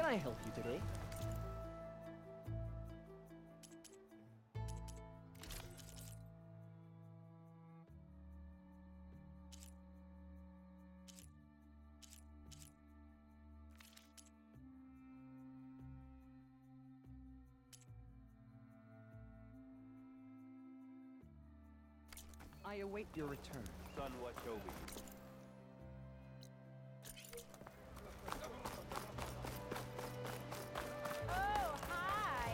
I help you today? I await your return. Son, watch over you. Oh, hi!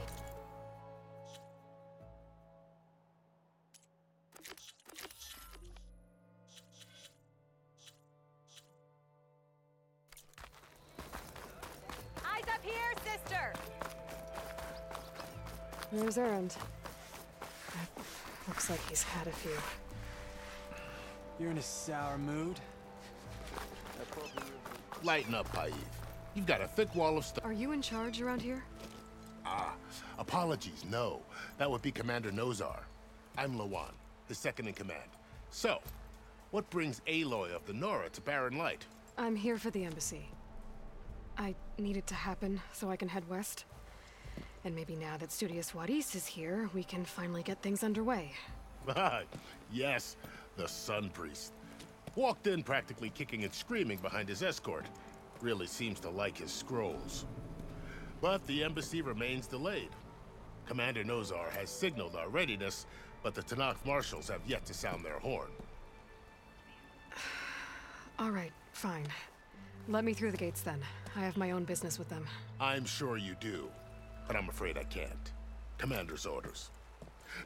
Eyes up here, sister! There's Errand. Looks like he's had a few. You're in a sour mood? Lighten up, Paiv. You've got a thick wall of stuff. Are you in charge around here? Apologies, no. That would be Commander Nozar. I'm Lawan, his second in command. So, what brings Aloy of the Nora to Barren Light? I'm here for the embassy. I need it to happen so I can head west. And maybe now that Studious Wadis is here, we can finally get things underway. Yes, the Sun Priest. Walked in practically kicking and screaming behind his escort. Really seems to like his scrolls. But the embassy remains delayed. Commander Nozar has signaled our readiness, but the Tanakh marshals have yet to sound their horn. All right, fine. Let me through the gates then. I have my own business with them. I'm sure you do, but I'm afraid I can't. Commander's orders.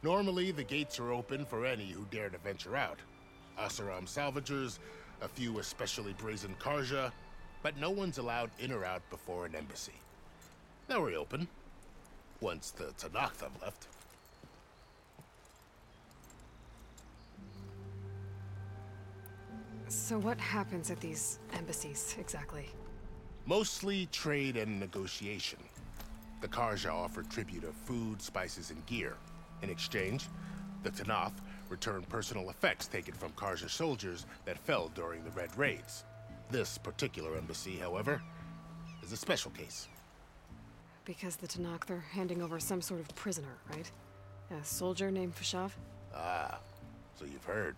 Normally, the gates are open for any who dare to venture out. Asaram salvagers, a few especially brazen Karja, but no one's allowed in or out before an embassy. They'll reopen, once the Tanakh have left. So what happens at these embassies, exactly? Mostly trade and negotiation. The Karja offer tribute of food, spices, and gear. In exchange, the Tanakh return personal effects taken from Karja soldiers that fell during the Red Raids. This particular embassy, however, is a special case. Because the Tanakh, they're handing over some sort of prisoner, right? A soldier named Fashav? Ah, so you've heard.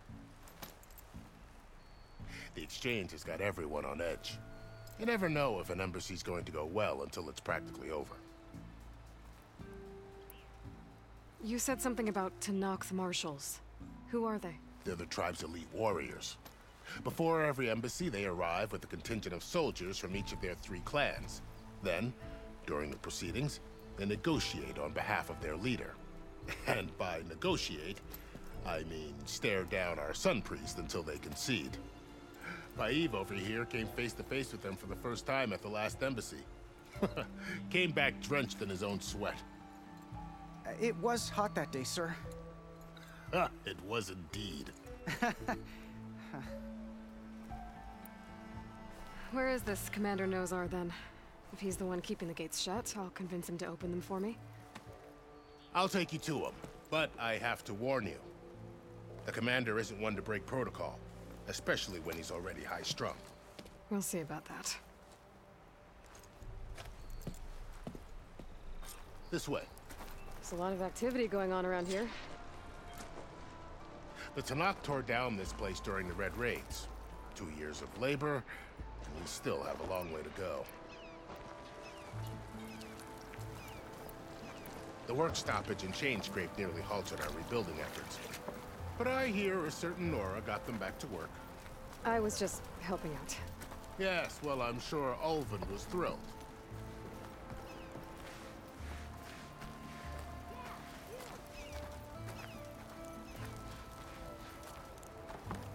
The exchange has got everyone on edge. You never know if an embassy's going to go well until it's practically over. You said something about Tanakh marshals. Who are they? They're the tribe's elite warriors. Before every embassy, they arrive with a contingent of soldiers from each of their 3 clans. Then, during the proceedings, they negotiate on behalf of their leader. And by negotiate, I mean stare down our Sun Priest until they concede. Paiv over here came face to face with them for the first time at the last embassy. Came back drenched in his own sweat. It was hot that day, sir. It was indeed. Where is this Commander Nozar, then? If he's the one keeping the gates shut, I'll convince him to open them for me. I'll take you to him, but I have to warn you. The commander isn't one to break protocol, especially when he's already high-strung. We'll see about that. This way. There's a lot of activity going on around here. The Tanakh tore down this place during the Red Raids. 2 years of labor, and we still have a long way to go. The work stoppage and chain scrape nearly halted our rebuilding efforts. But I hear a certain Nora got them back to work. I was just helping out. Yes, well, I'm sure Ulvin was thrilled.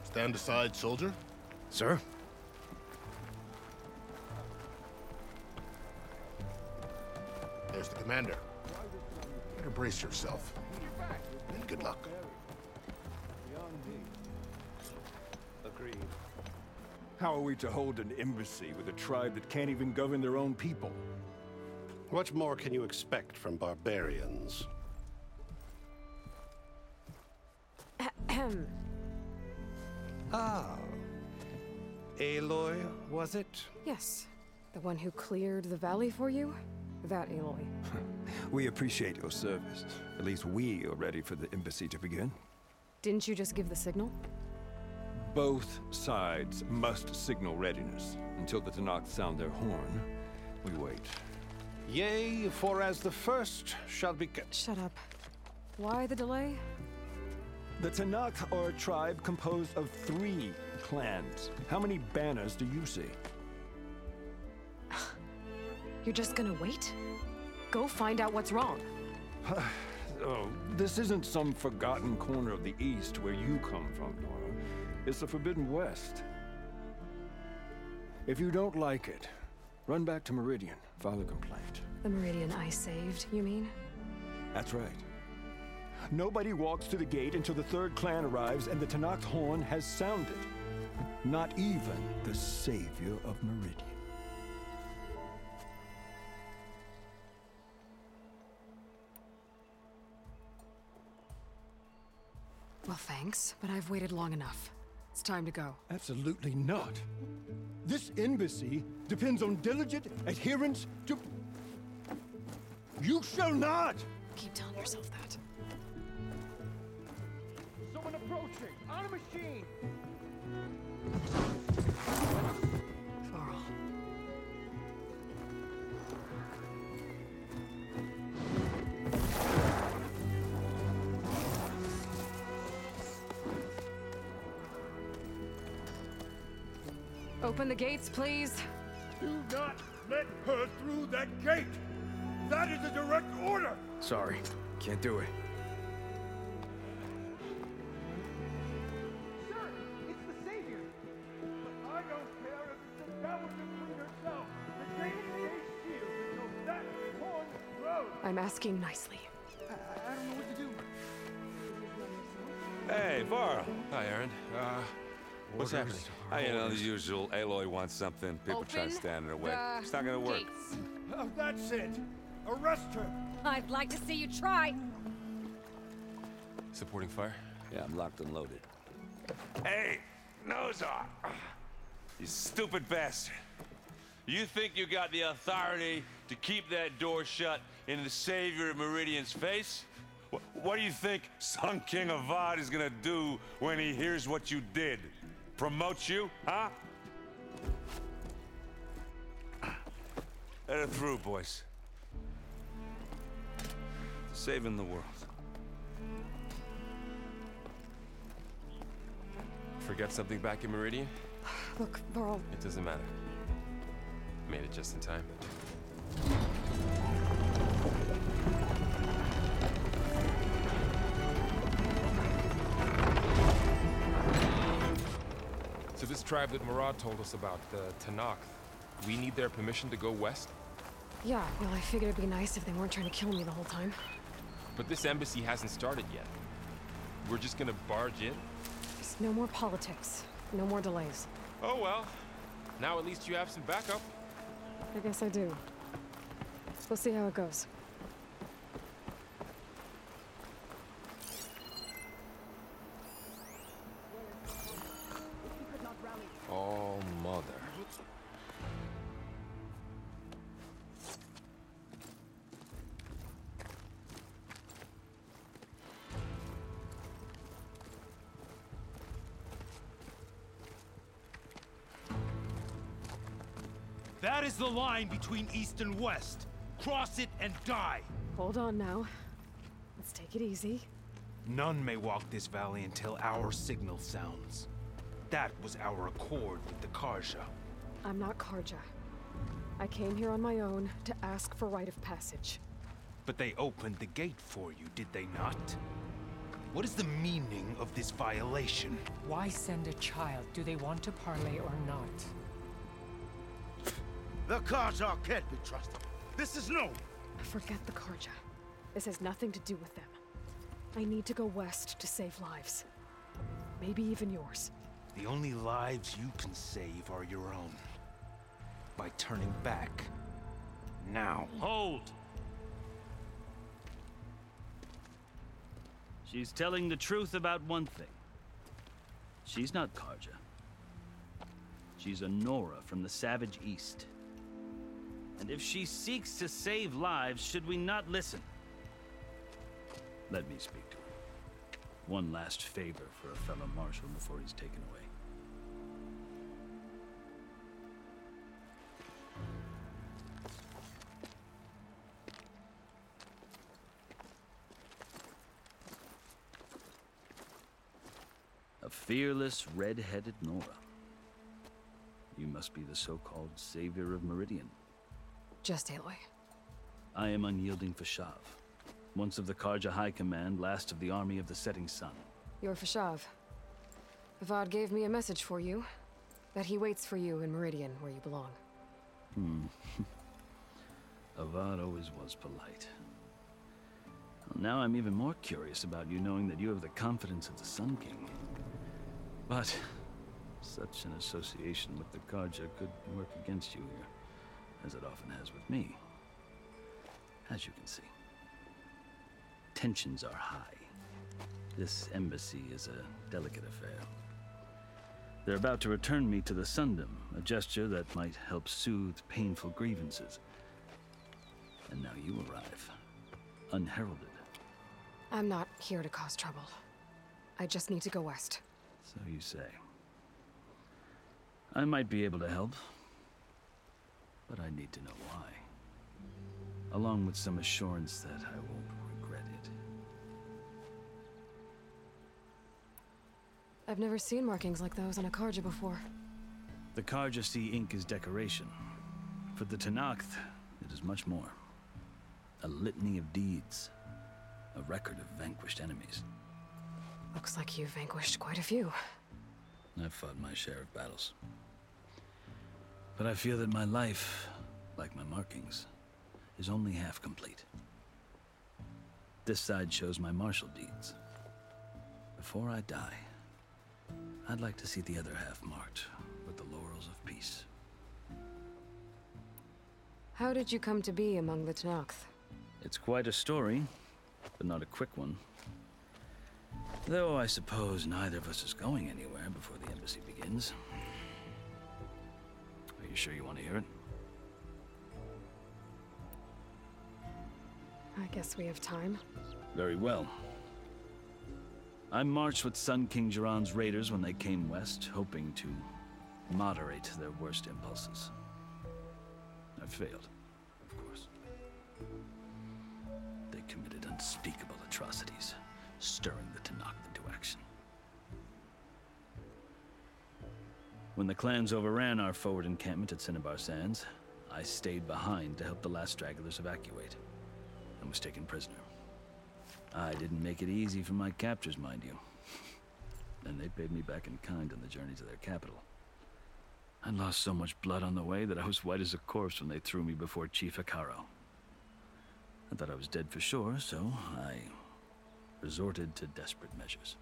Stand aside, soldier. Sir? There's the commander. Better brace yourself. And good luck. Agreed. How are we to hold an embassy with a tribe that can't even govern their own people? What more can you expect from barbarians? Ahem. Ah. Aloy, was it? Yes. The one who cleared the valley for you? That Aloy. We appreciate your service. At least we are ready for the embassy to begin. Didn't you just give the signal? Both sides must signal readiness. Until the Tanakh sound their horn, we wait. Yea, for as the first shall be kept. Shut up. Why the delay? The Tanakh are a tribe composed of 3 clans. How many banners do you see? You're just gonna wait? Go find out what's wrong. Oh, this isn't some forgotten corner of the East where you come from, Nora. It's the Forbidden West. If you don't like it, run back to Meridian, file a complaint. The Meridian I saved, you mean? That's right. Nobody walks to the gate until the 3rd clan arrives and the Tanakh horn has sounded. Not even the savior of Meridian. Well, thanks, but I've waited long enough. It's time to go. Absolutely not. This embassy depends on diligent adherence to... You shall not! Keep telling yourself that. Someone approaching! On a machine! Varl. Open the gates, please. Do not let her through that gate! That is a direct order! Sorry, can't do it. Sir, it's the Savior! But I don't care if it's the Dowager Queen herself! The gate stays sealed until that horn blows! I'm asking nicely. I don't know what to do. Hey, Varl. Hi, Aaron. What's happening? You know, the usual. Aloy wants something. People try to stand in her way. It's not gonna work. Oh, that's it! Arrest her! I'd like to see you try. Supporting fire? Yeah, I'm locked and loaded. Hey, Nozar! You stupid bastard. You think you got the authority to keep that door shut in the savior of Meridian's face? What do you think Sun King Avad is gonna do when he hears what you did? Promote you, huh? Let it through, boys. Saving the world. Forget something back in Meridian? Look, Varl. It doesn't matter. Made it just in time. So this tribe that Murad told us about, the Tanakh, we need their permission to go west? Yeah, well, I figured it'd be nice if they weren't trying to kill me the whole time. But this embassy hasn't started yet. We're just gonna barge in? There's no more politics. No more delays. Oh well. Now at least you have some backup. I guess I do. We'll see how it goes. Oh, mother. That is the line between East and West. Cross it and die! Hold on now. Let's take it easy. None may walk this valley until our signal sounds. That was our accord with the Karja. I'm not Karja. I came here on my own to ask for rite of passage. But they opened the gate for you, did they not? What is the meaning of this violation? Why send a child? Do they want to parley or not? The Karja can't be trusted. This is no... Forget the Karja. This has nothing to do with them. I need to go west to save lives. Maybe even yours. The only lives you can save are your own. By turning back. Now. Hold! She's telling the truth about one thing. She's not Karja. She's a Nora from the Savage East. And if she seeks to save lives, should we not listen? Let me speak to her. One last favor for a fellow marshal before he's taken away. A fearless, red-headed Nora. You must be the so-called savior of Meridian. Just Aloy. I am unyielding Fashav. Once of the Karja High Command, last of the army of the setting sun. You're Fashav. Avad gave me a message for you. That he waits for you in Meridian, where you belong. Avad always was polite. Well, now I'm even more curious about you knowing that you have the confidence of the Sun King. But such an association with the Karja could work against you here, as it often has with me. As you can see, tensions are high. This embassy is a delicate affair. They're about to return me to the Sundom, a gesture that might help soothe painful grievances. And now you arrive, unheralded. I'm not here to cause trouble. I just need to go west. So you say. I might be able to help, but I need to know why. Along with some assurance that I won't regret it. I've never seen markings like those on a Karja before. The Karja see ink as decoration. For the Tenakth, it is much more. A litany of deeds. A record of vanquished enemies. Looks like you've vanquished quite a few. I've fought my share of battles. But I feel that my life, like my markings, is only half complete. This side shows my martial deeds. Before I die, I'd like to see the other half marked with the laurels of peace. How did you come to be among the Tenakth? It's quite a story, but not a quick one. Though I suppose neither of us is going anywhere before the embassy begins. Are you sure you want to hear it? I guess we have time. Very well. I marched with Sun King Jiran's raiders when they came west, hoping to moderate their worst impulses. I failed, of course. They committed unspeakable atrocities, stirring the Tenakth into action. When the clans overran our forward encampment at Cinnabar Sands, I stayed behind to help the last stragglers evacuate, and was taken prisoner. I didn't make it easy for my captors, mind you. And they paid me back in kind on the journey to their capital. I lost so much blood on the way that I was white as a corpse when they threw me before Chief Hikaro. I thought I was dead for sure, so I resorted to desperate measures.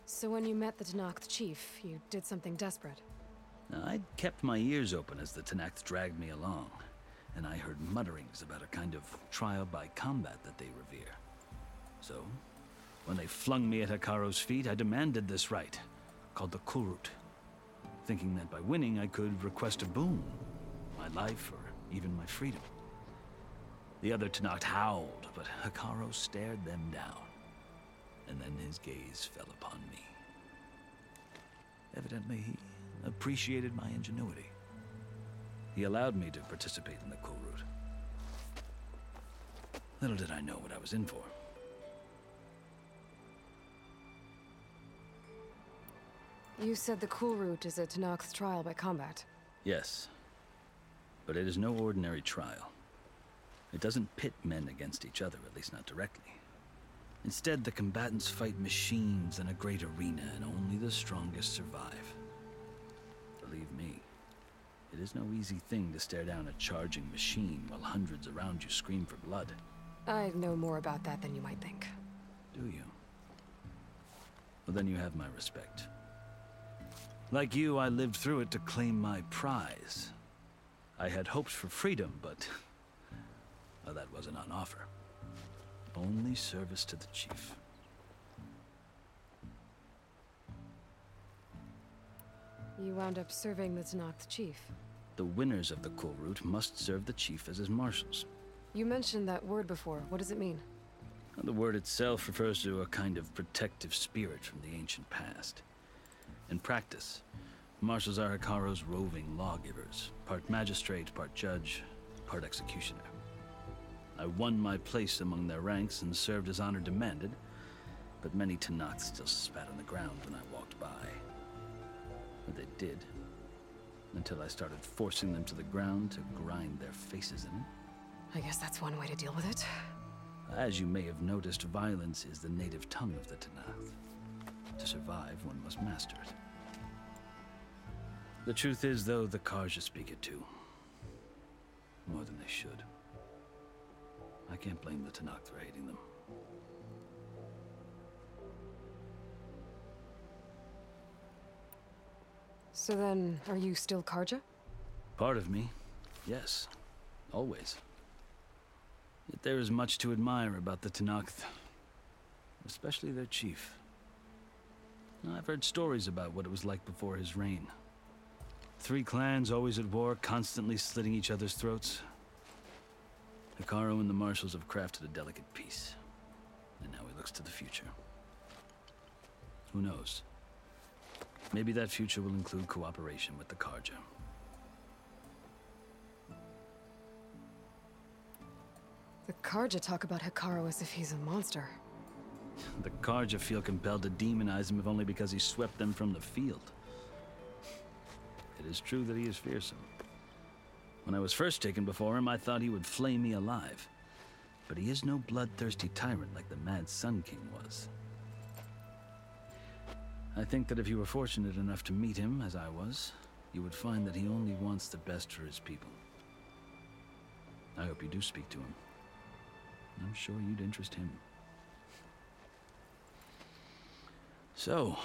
So when you met the Tenakth chief, you did something desperate? Now, I'd kept my ears open as the Tenakth dragged me along, and I heard mutterings about a kind of trial by combat that they revere. So, when they flung me at Hikaro's feet, I demanded this right, called the Kulrut, thinking that by winning I could request a boon, my life or even my freedom. The other Tenakth howled, but Hikaro stared them down, and then his gaze fell upon me. Evidently, he appreciated my ingenuity. He allowed me to participate in the Kulrut. Little did I know what I was in for. You said the Kulrut is a Tenakth trial by combat. Yes, but it is no ordinary trial. It doesn't pit men against each other, at least not directly. Instead, the combatants fight machines in a great arena, and only the strongest survive. Believe me, it is no easy thing to stare down a charging machine while hundreds around you scream for blood. I know more about that than you might think. Do you? Well, then you have my respect. Like you, I lived through it to claim my prize. I had hoped for freedom, but well, that wasn't on offer. Only service to the chief. You wound up serving the Tenakth chief. The winners of the Kulrut must serve the chief as his marshals. You mentioned that word before. What does it mean? The word itself refers to a kind of protective spirit from the ancient past. In practice, marshals are Hikaro's roving lawgivers, part magistrate, part judge, part executioner. I won my place among their ranks and served as honor demanded, but many Tenakth still spat on the ground when I walked by. But they did, until I started forcing them to the ground to grind their faces in it. I guess that's one way to deal with it. As you may have noticed, violence is the native tongue of the Tenakth. To survive, one must master it. The truth is, though, the Karja speak it too. More than they should. I can't blame the Tenakth for hating them. So then, are you still Karja? Part of me, yes. Always. Yet there is much to admire about the Tenakth. Especially their chief. I've heard stories about what it was like before his reign. 3 clans always at war, constantly slitting each other's throats. Hikaru and the marshals have crafted a delicate peace. And now he looks to the future. Who knows? Maybe that future will include cooperation with the Karja. The Karja talk about Hikaru as if he's a monster. The Karja feel compelled to demonize him if only because he swept them from the field. It is true that he is fearsome. When I was first taken before him, I thought he would flay me alive. But he is no bloodthirsty tyrant like the Mad Sun King was. I think that if you were fortunate enough to meet him, as I was, you would find that he only wants the best for his people. I hope you do speak to him. I'm sure you'd interest him. So,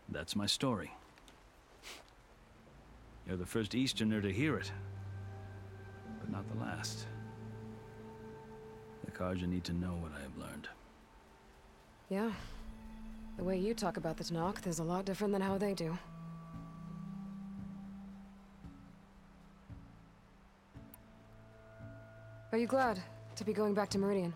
that's my story. You're the first Easterner to hear it, but not the last. The Karja need to know what I have learned. Yeah. The way you talk about the Tenakth is a lot different than how they do. Are you glad to be going back to Meridian?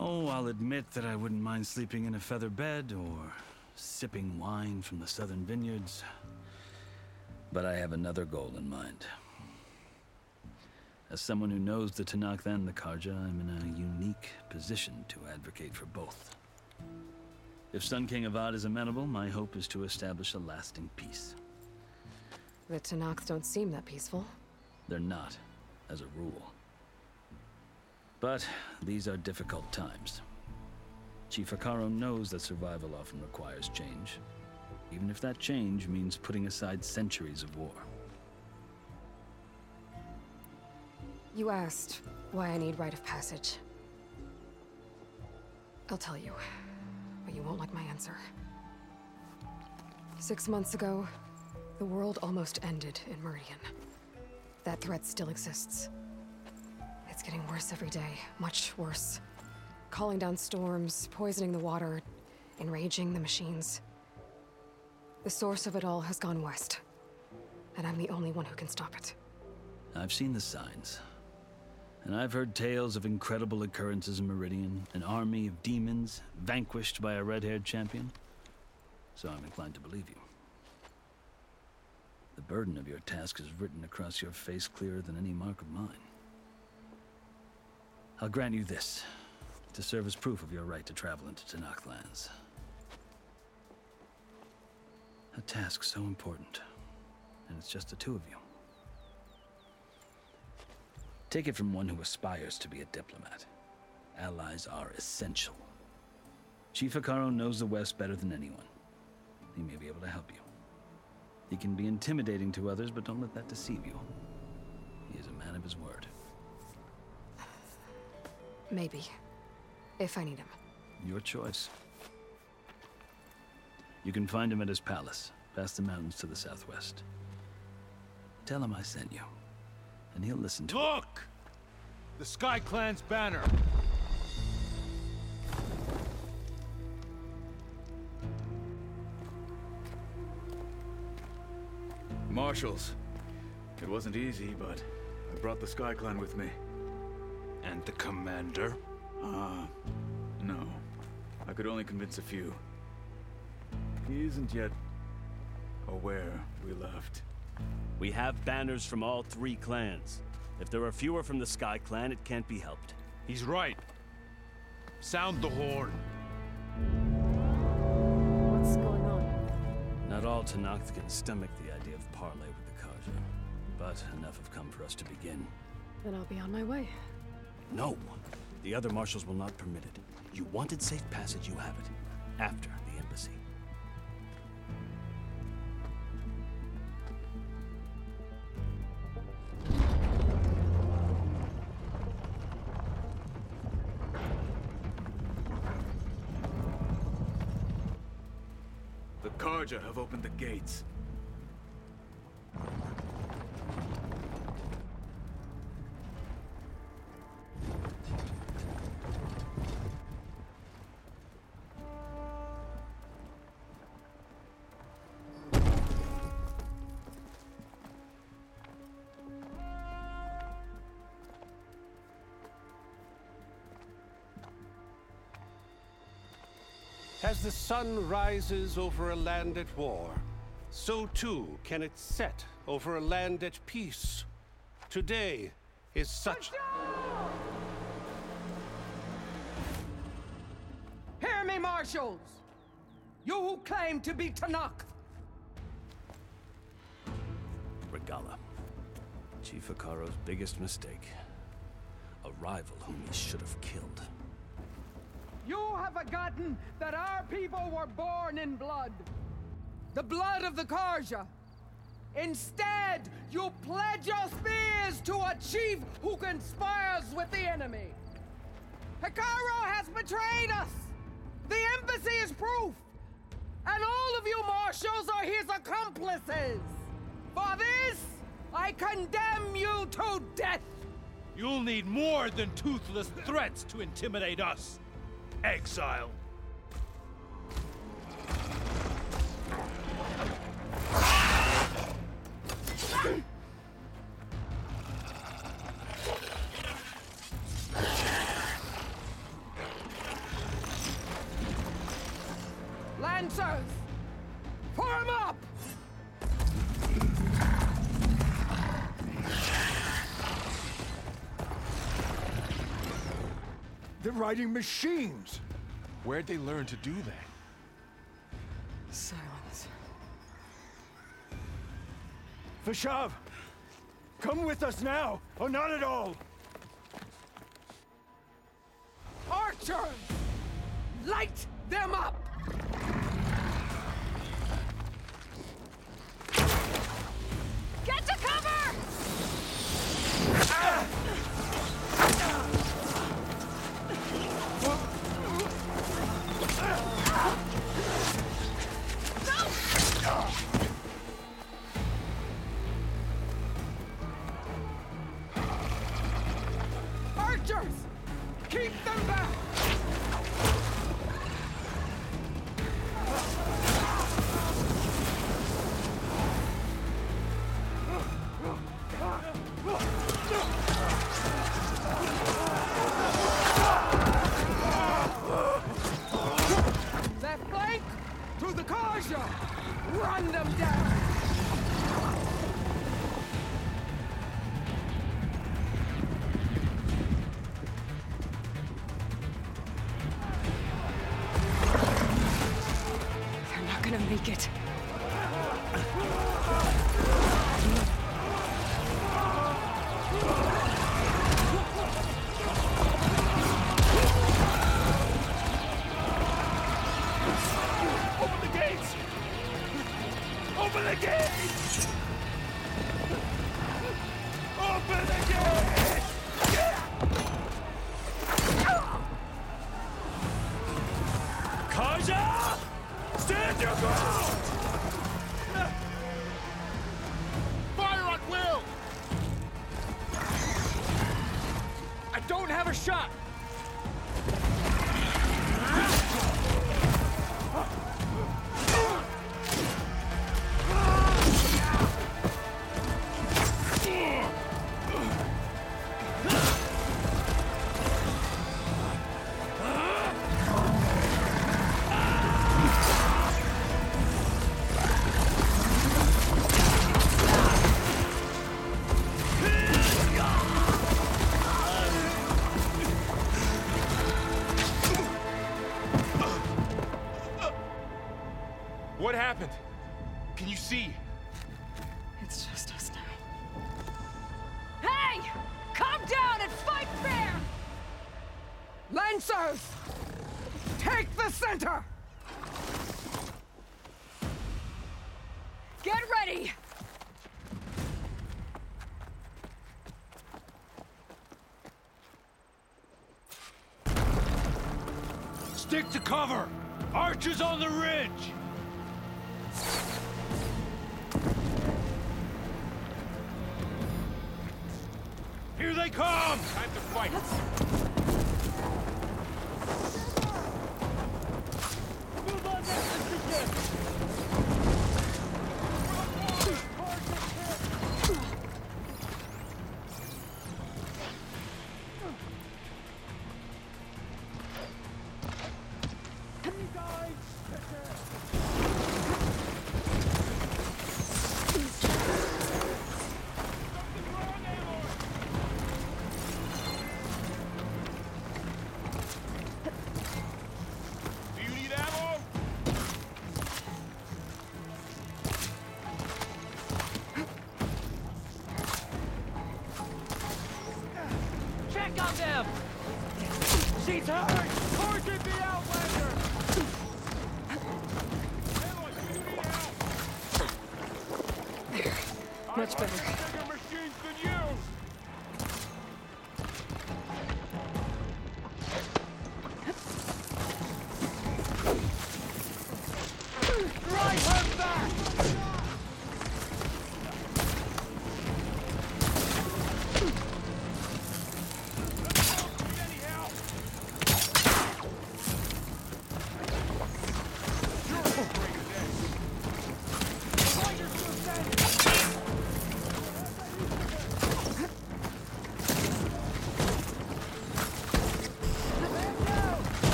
Oh, I'll admit that I wouldn't mind sleeping in a feather bed or sipping wine from the southern vineyards. But I have another goal in mind. As someone who knows the Tenakth and the Karja, I'm in a unique position to advocate for both. If Sun King Avad is amenable, my hope is to establish a lasting peace. The Tenakth don't seem that peaceful. They're not, as a rule. But these are difficult times. Chief Hikaru knows that survival often requires change, even if that change means putting aside centuries of war. You asked why I need rite of passage. I'll tell you, but you won't like my answer. 6 months ago, the world almost ended in Meridian. That threat still exists. It's getting worse every day, much worse. Calling down storms, poisoning the water, enraging the machines. The source of it all has gone west, and I'm the only one who can stop it. I've seen the signs. And I've heard tales of incredible occurrences in Meridian, an army of demons vanquished by a red-haired champion. So I'm inclined to believe you. The burden of your task is written across your face clearer than any mark of mine. I'll grant you this, to serve as proof of your right to travel into Tenakth lands. A task so important, and it's just the 2 of you. Take it from one who aspires to be a diplomat. Allies are essential. Chief Hikaru knows the West better than anyone. He may be able to help you. He can be intimidating to others, but don't let that deceive you. He is a man of his word. Maybe. If I need him. Your choice. You can find him at his palace, past the mountains to the southwest. Tell him I sent you, and he'll listen to it. Look! The Sky Clan's banner! marshals. It wasn't easy, but I brought the Sky Clan with me. And the commander? No. I could only convince a few. He isn't yet aware we left. We have banners from all 3 clans. If there are fewer from the Sky Clan, it can't be helped. He's right. Sound the horn. What's going on? Not all Tenakth can stomach the idea of parley with the Karja, but enough have come for us to begin. Then I'll be on my way. No! The other marshals will not permit it. You wanted safe passage, you have it. After the embassy. The Karja have opened the gates. As the sun rises over a land at war, so too can it set over a land at peace. Today is such... Hear me, marshals! You who claim to be Tenakth! Regala. Chief Hikaro's biggest mistake. A rival whom he should have killed. You have forgotten that our people were born in blood. The blood of the Karja. Instead, you pledge your spears to a chief who conspires with the enemy. Hikaro has betrayed us! The embassy is proof! And all of you marshals are his accomplices! For this, I condemn you to death! You'll need more than toothless threats to intimidate us. Exile. Lancers! Form up! They're riding machines! Where'd they learn to do that? Silence. Vashav! Come with us now, or not at all! Archers! Light them up! Get to cover! Archers! Keep them back! Left flank! To the Karja! Run them down! They're not gonna make it. Open the gates! Open the gates! Open the gates! Karja! Stand your ground! Fire at will! I don't have a shot! happened? Can you see? It's just us now. Hey! Calm down and fight fair! Lancers! Take the center! Get ready! Stick to cover! Archers on the ridge! Here they come! Time to fight. Move on that position! Do you need ammo? Check on them! She's hurt! Target the Outlander! Much better. Bigger machines than you! Drive her back!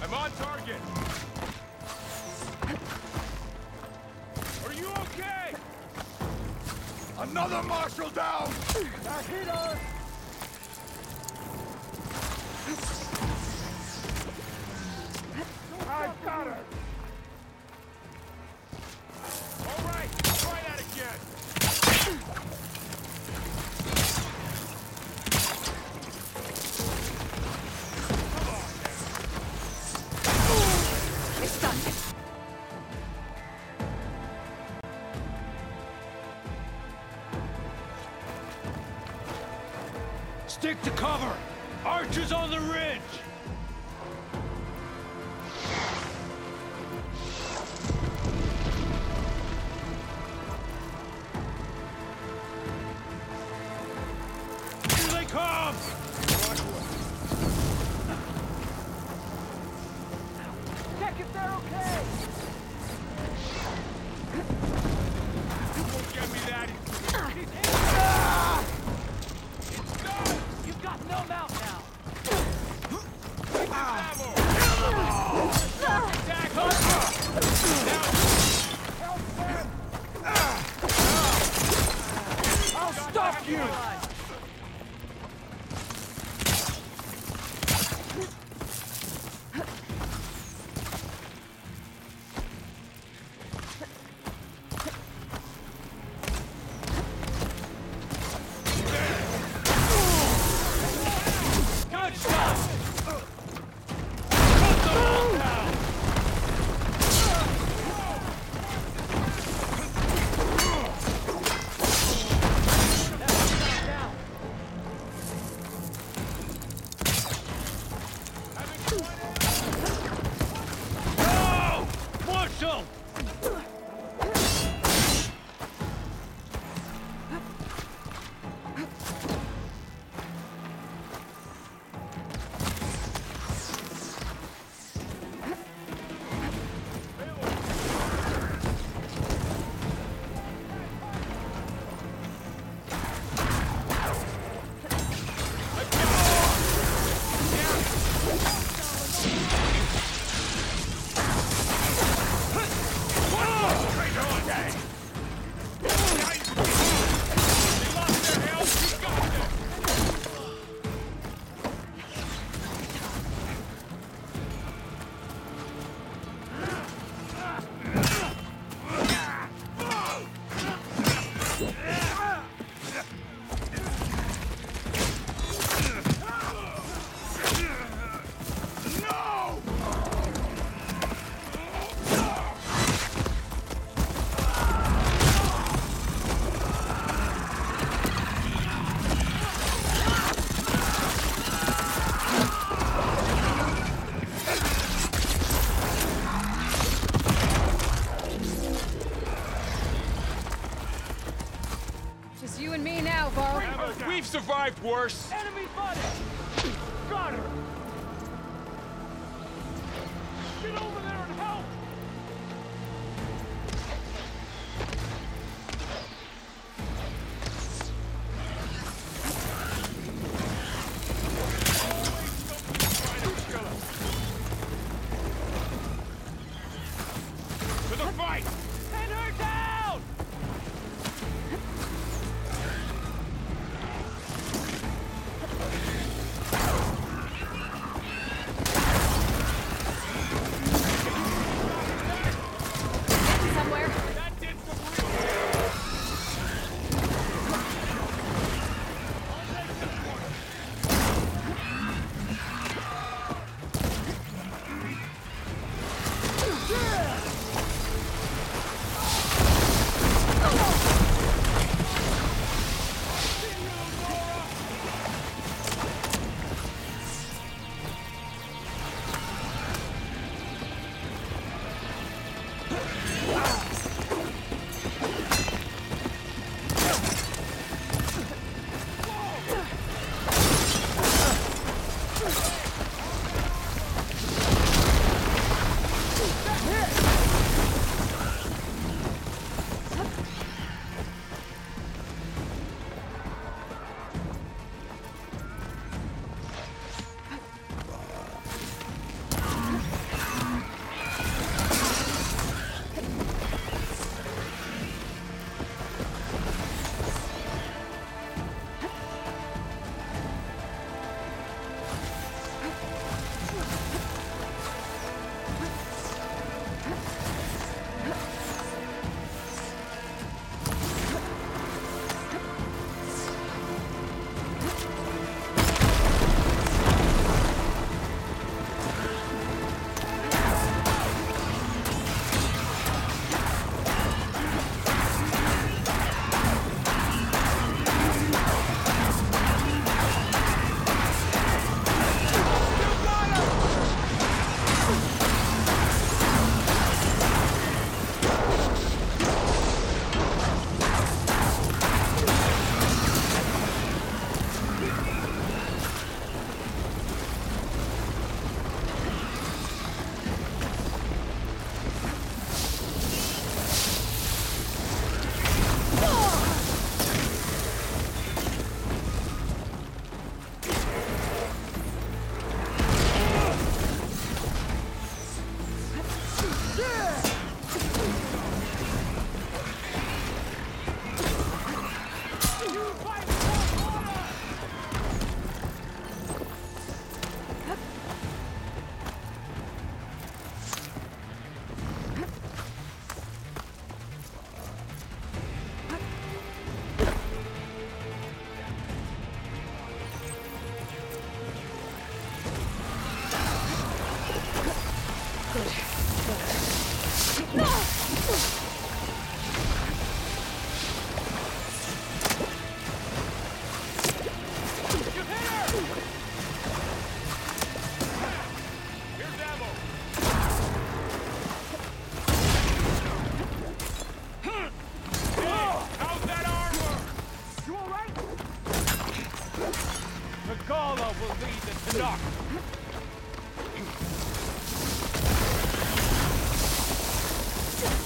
I'm on target! Are you okay? Another marshal down! That hit her! I've got her! All right, try that again! It's done. Stick to cover! Archers on the ridge! Here they come! Check if they're okay! You won't get me that easy. You've got no mount now! survived worse. Enemy spotted! Got her! Get over there and help! To the fight! Pin her down! Somewhere. That did some real... Regala will lead the Tanakh.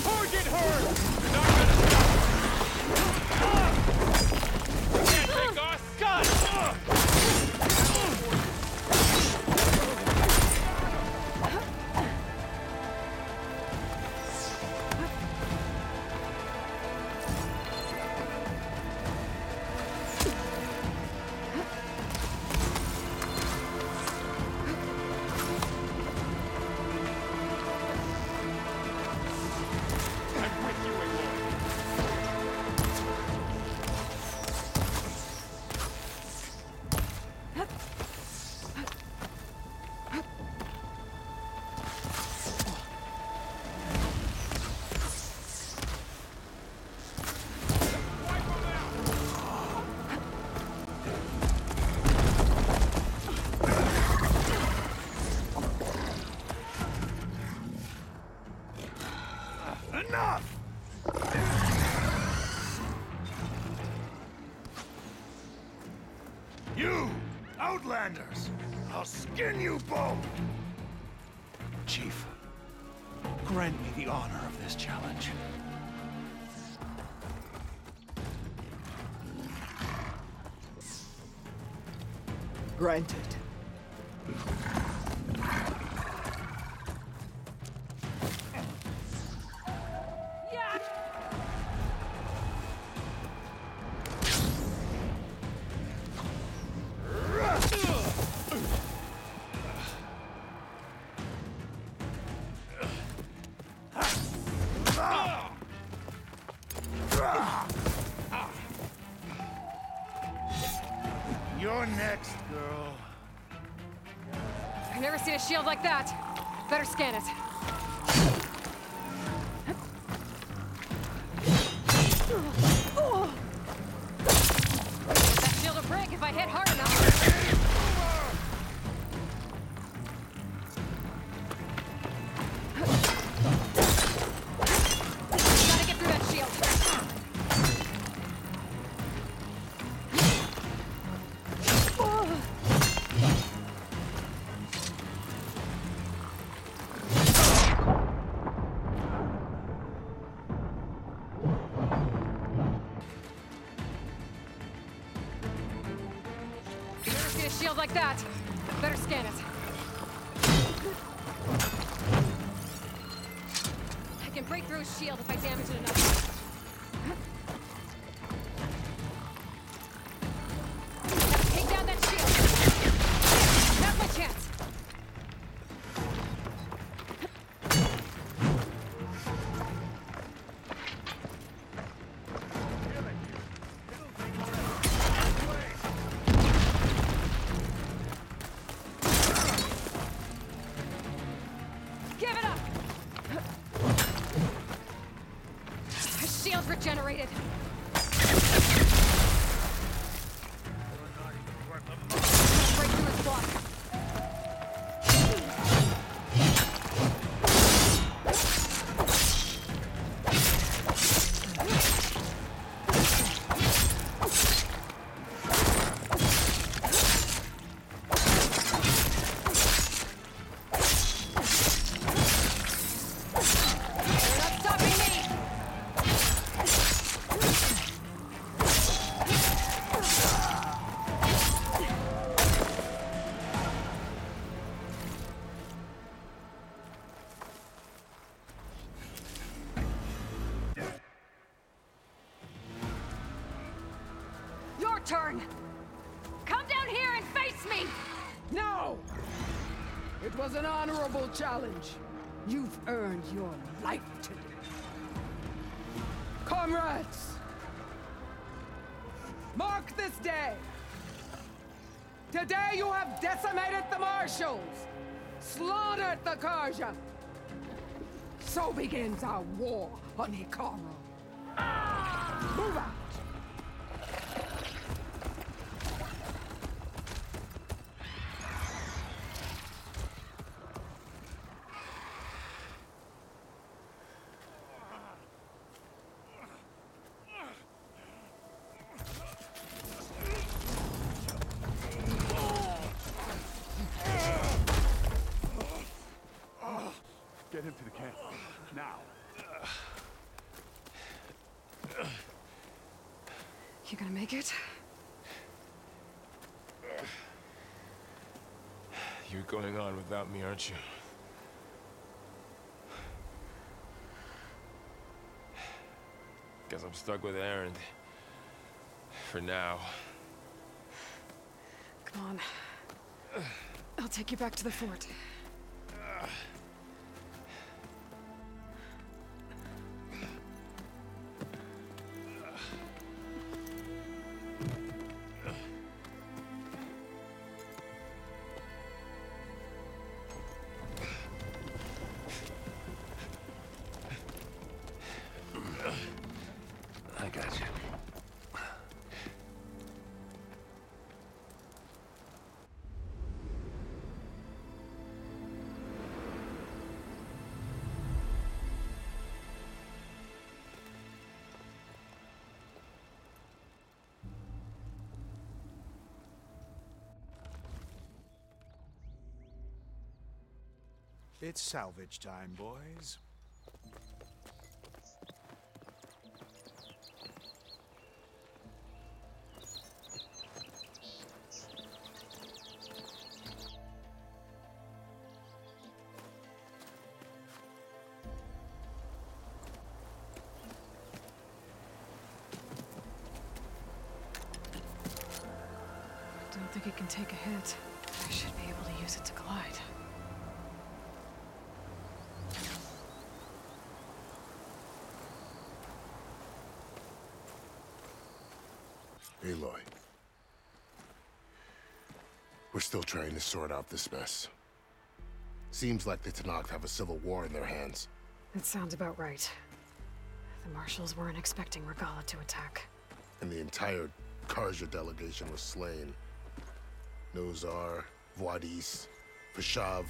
Target her! You're not gonna stop! You can't take us! Got it! I'll skin you both! Chief, grant me the honor of this challenge. Granted. You're next, girl. I've never seen a shield like that. Better scan it. That shield will break if I hit hard enough. Gotta get through that shield. Never seen a shield like that. Better scan it. I can break through a shield if I damage it enough. Take down that shield. That's my chance. Give it up! The shield's regenerated. Break through his block. You're not stopping me! Your turn! Come down here and face me! No! It was an honorable challenge. You've earned your life today. Comrades! Mark this day! Today you have decimated the Marshals! Slaughtered the Karja! So begins our war on Hikaru. Move out! Get him to the camp. Now. You gonna make it? You're going on without me, aren't you? Guess I'm stuck with Aaron. For now. Come on. I'll take you back to the fort. I got you. It's salvage time, boys. Don't think it can take a hit. I should be able to use it to glide. Aloy. We're still trying to sort out this mess. Seems like the Tenakth have a civil war in their hands. That sounds about right. The marshals weren't expecting Regala to attack. And the entire Karja delegation was slain. Nozar, Voidis, Vashav.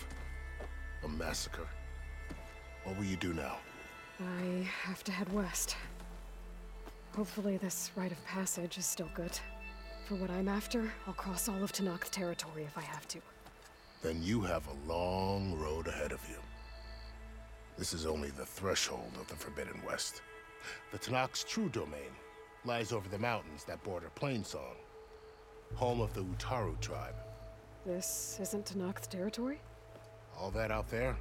A massacre. What will you do now? I have to head west. Hopefully this rite of passage is still good. For what I'm after, I'll cross all of Tenakth territory if I have to. Then you have a long road ahead of you. This is only the threshold of the Forbidden West. The Tenakth's true domain lies over the mountains that border Plainsong, home of the Utaru tribe. This isn't Tenakth territory? All that out there?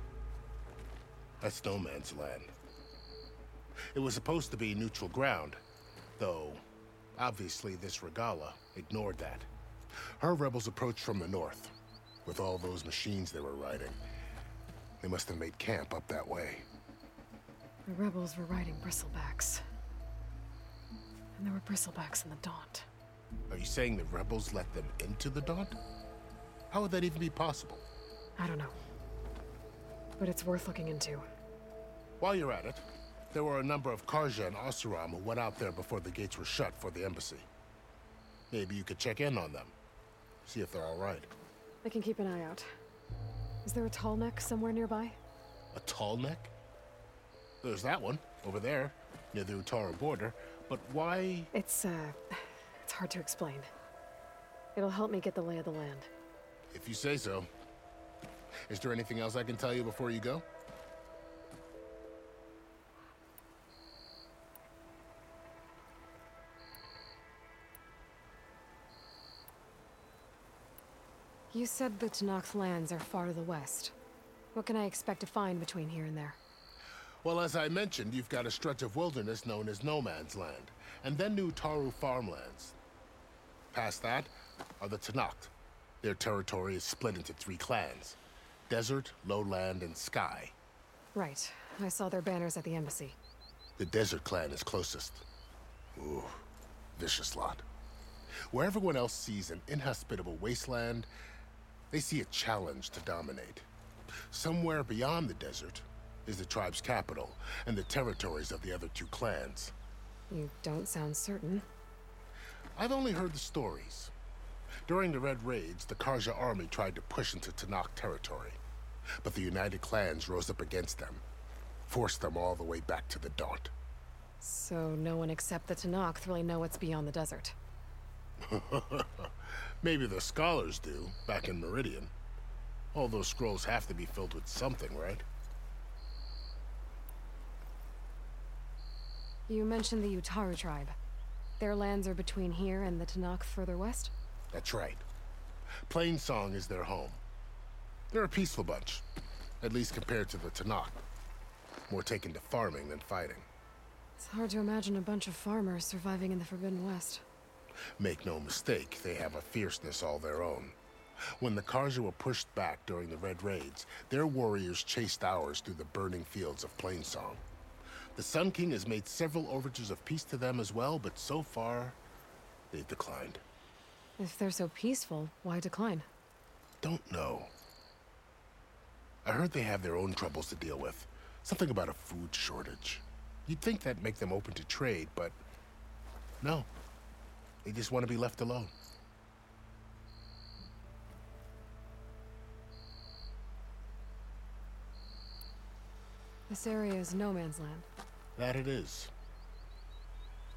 That's no man's land. It was supposed to be neutral ground, though obviously this Regala ignored that. Her rebels approached from the north, with all those machines they were riding. They must have made camp up that way. The rebels were riding bristlebacks. And there were bristlebacks in the Daunt. Are you saying the rebels let them into the Daunt? How would that even be possible? I don't know. But it's worth looking into. While you're at it, there were a number of Karja and Oseram who went out there before the gates were shut for the embassy. Maybe you could check in on them. See if they're all right. I can keep an eye out. Is there a tall neck somewhere nearby? A tall neck? There's that one, over there, near the Utaru border. But why? It's hard to explain. It'll help me get the lay of the land. If you say so. Is there anything else I can tell you before you go? You said the Tenakth lands are far to the west. What can I expect to find between here and there? Well, as I mentioned, you've got a stretch of wilderness known as No Man's Land, and then New Utaru farmlands. Past that are the Tenakth. Their territory is split into 3 clans: Desert, Lowland, and Sky. Right. I saw their banners at the embassy. The Desert clan is closest. Ooh, vicious lot. Where everyone else sees an inhospitable wasteland, they see a challenge to dominate. Somewhere beyond the desert is the tribe's capital and the territories of the other 2 clans. You don't sound certain. I've only heard the stories. During the Red Raids, the Karja army tried to push into Tenakth territory, but the United Clans rose up against them, forced them all the way back to the Daunt. So no one except the Tenakth really know what's beyond the desert. Maybe the scholars do, back in Meridian. All those scrolls have to be filled with something, right? You mentioned the Utaru tribe. Their lands are between here and the Tenakth further west? That's right. Plainsong is their home. They're a peaceful bunch, at least compared to the Tenakth. More taken to farming than fighting. It's hard to imagine a bunch of farmers surviving in the Forbidden West. Make no mistake, they have a fierceness all their own. When the Karja were pushed back during the Red Raids, their warriors chased ours through the burning fields of Plainsong. The Sun King has made several overtures of peace to them as well, but so far, they've declined. If they're so peaceful, why decline? Don't know. I heard they have their own troubles to deal with. Something about a food shortage. You'd think that'd make them open to trade, but no. They just want to be left alone. This area is no man's land. That it is.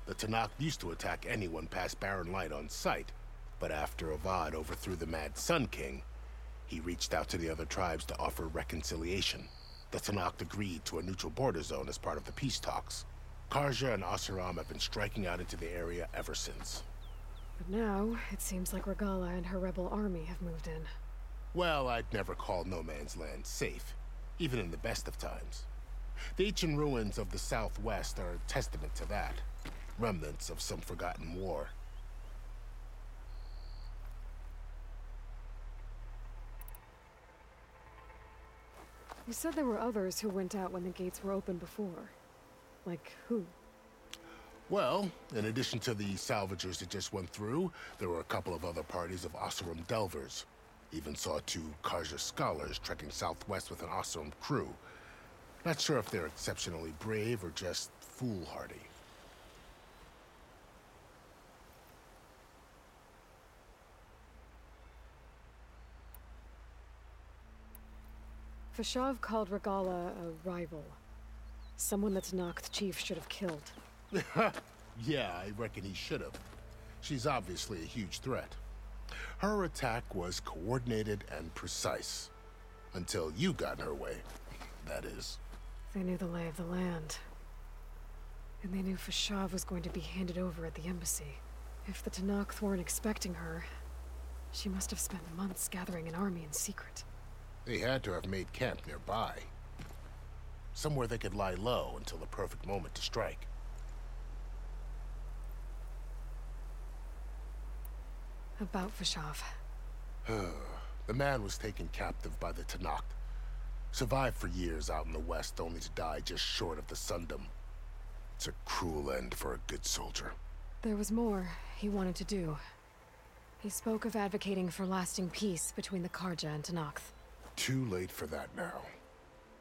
The Tenakth used to attack anyone past Barren Light on sight, but after Avad overthrew the Mad Sun King, He reached out to the other tribes to offer reconciliation. The Tanakh agreed to a neutral border zone as part of the peace talks. Karja and Asuram have been striking out into the area ever since. But now, it seems like Regala and her rebel army have moved in. Well, I'd never call no man's land safe, even in the best of times. The ancient ruins of the southwest are a testament to that. Remnants of some forgotten war. You said there were others who went out when the gates were open before. Like who? Well, in addition to the salvagers that just went through, there were a couple of other parties of Asuram delvers. Even saw 2 Karja scholars trekking southwest with an Asuram crew. Not sure if they're exceptionally brave or just foolhardy. Fashav called Regala a rival. Someone that Tanakh chief should have killed. Yeah, I reckon he should have. She's obviously a huge threat. Her attack was coordinated and precise. Until you got in her way, that is. They knew the lay of the land. And they knew Fashav was going to be handed over at the embassy. If the Tanakh weren't expecting her, she must have spent months gathering an army in secret. They had to have made camp nearby. Somewhere they could lie low until the perfect moment to strike. About Fashav. The man was taken captive by the Tanakh. Survived for years out in the west, only to die just short of the Sundom. It's a cruel end for a good soldier. There was more he wanted to do. He spoke of advocating for lasting peace between the Karja and Tanakh. Too late for that now.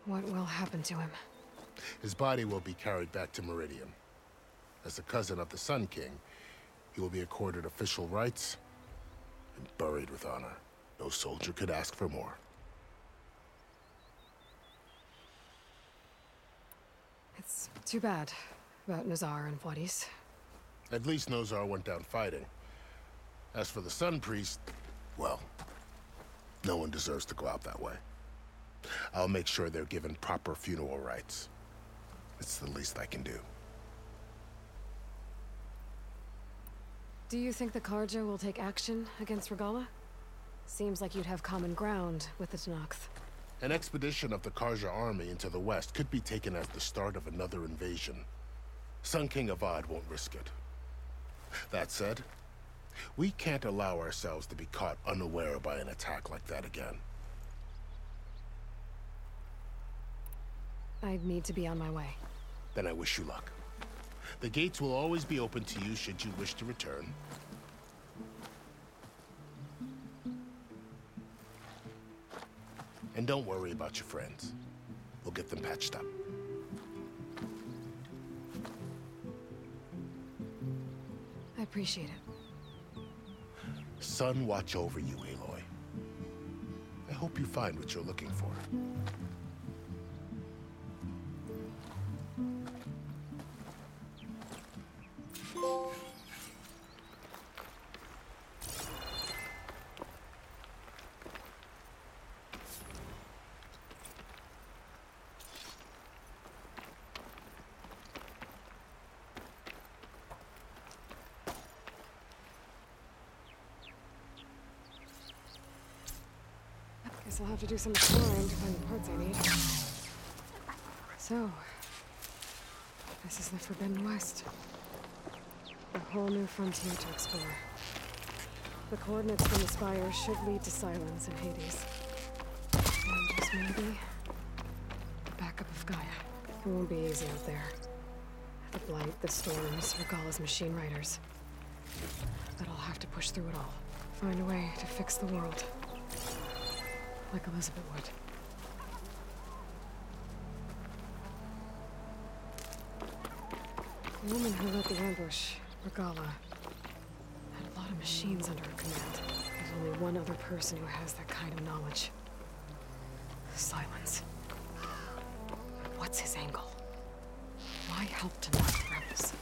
What will happen to him? His body will be carried back to Meridian. As a cousin of the Sun King, he will be accorded official rights and buried with honor. No soldier could ask for more. It's too bad about Nazar and Vladis. At least Nozar went down fighting. As for the Sun Priest, well, no one deserves to go out that way. I'll make sure they're given proper funeral rites. It's the least I can do. Do you think the Karja will take action against Regala? Seems like you'd have common ground with the Tanakh. An expedition of the Karja army into the west could be taken as the start of another invasion. Sun King Avad won't risk it. That said, we can't allow ourselves to be caught unaware by an attack like that again. I'd need to be on my way. Then I wish you luck. The gates will always be open to you should you wish to return. And don't worry about your friends. We'll get them patched up. I appreciate it. Sun watch over you, Aloy. I hope you find what you're looking for. Guess I'll have to do some exploring to find the parts I need. So, this is the Forbidden West. A whole new frontier to explore. The coordinates from the spire should lead to Silence and Hades. And just maybe, the backup of Gaia. It won't be easy out there. The blight, the storms, Regala's machine riders. But I'll have to push through it all. Find a way to fix the world. Like Elizabeth would. The woman who led the ambush, Regala, had a lot of machines under her command. There's only one other person who has that kind of knowledge. Silence. What's his angle? Why help to not the rebels?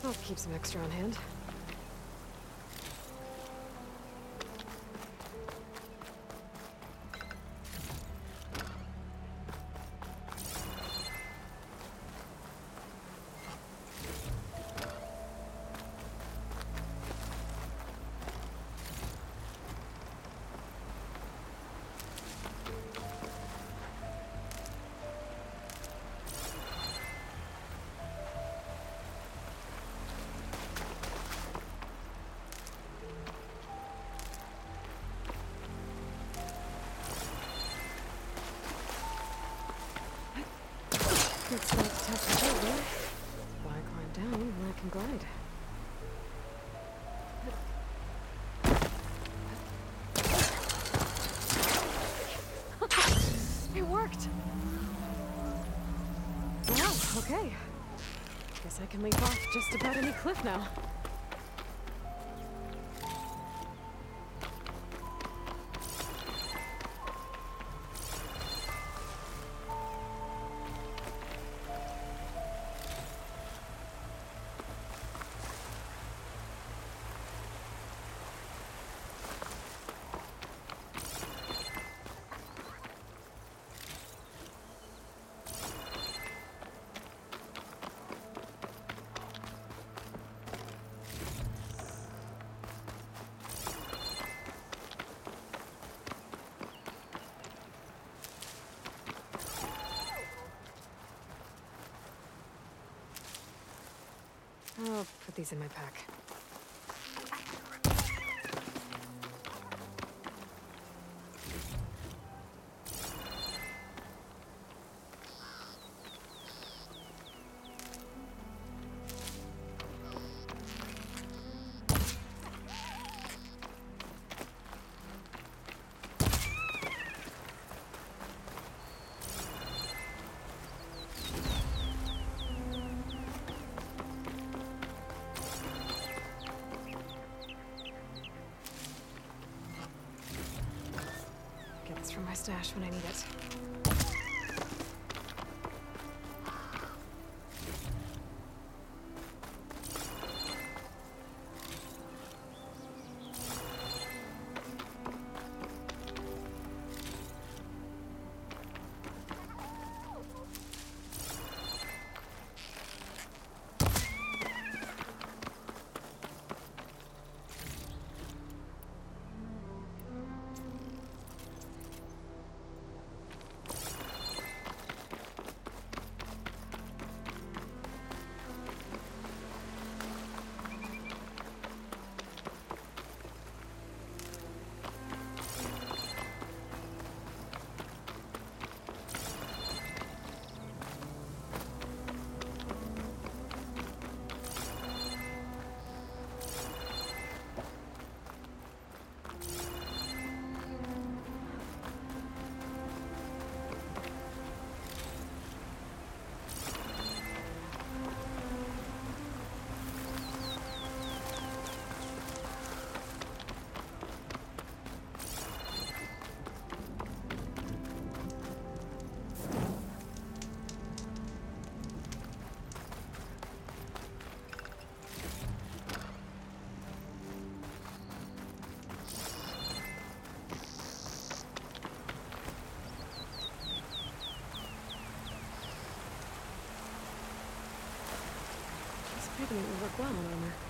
I'll keep some extra on hand. Looks like test is over. Why climb down when I can glide? It worked! Wow, okay. Guess I can leap off just about any cliff now. I'll put these in my pack. Get this from my stash when I need it. This pigment will work well on armor.